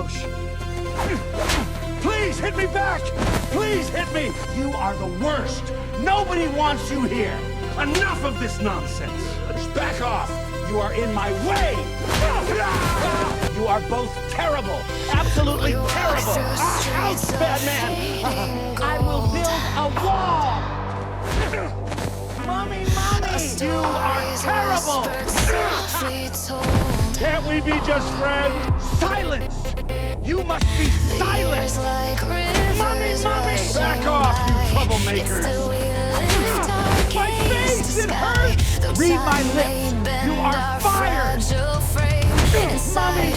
gauche. Please hit me back! Please hit me! You are the worst! Nobody wants you here! Enough of this nonsense! Just back off! You are in my way! You are both terrible! Absolutely terrible! Ouch, bad man! I will build a wall! Mommy! You are terrible! Can't we be just friends? Silence! You must be silent! Mommy! Back off, you troublemakers! My face, it hurts! Read my lips! You are fired! Mommy! Silence!